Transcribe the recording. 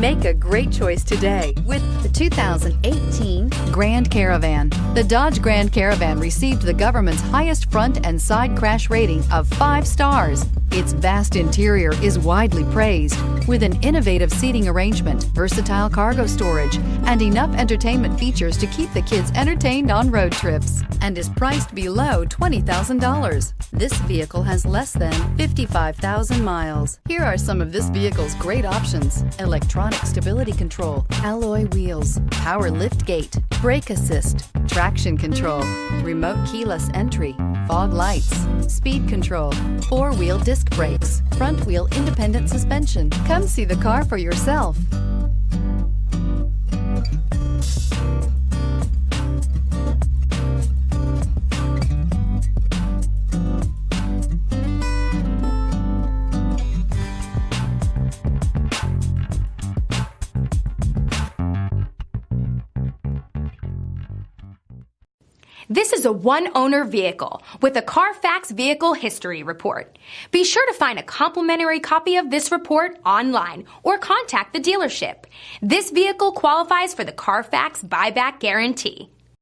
Make a great choice today with the 2018 Grand Caravan. The Dodge Grand Caravan received the government's highest front and side crash rating of 5 stars. Its vast interior is widely praised, with an innovative seating arrangement, versatile cargo storage, and enough entertainment features to keep the kids entertained on road trips, and is priced below $20,000. This vehicle has less than 55,000 miles. Here are some of this vehicle's great options: electronic stability control, alloy wheels, power lift gate, brake assist, traction control, remote keyless entry, fog lights, speed control, 4-wheel disc brakes, front wheel independent suspension. Come see the car for yourself. This is a one-owner vehicle with a Carfax Vehicle History Report. Be sure to find a complimentary copy of this report online or contact the dealership. This vehicle qualifies for the Carfax Buyback Guarantee.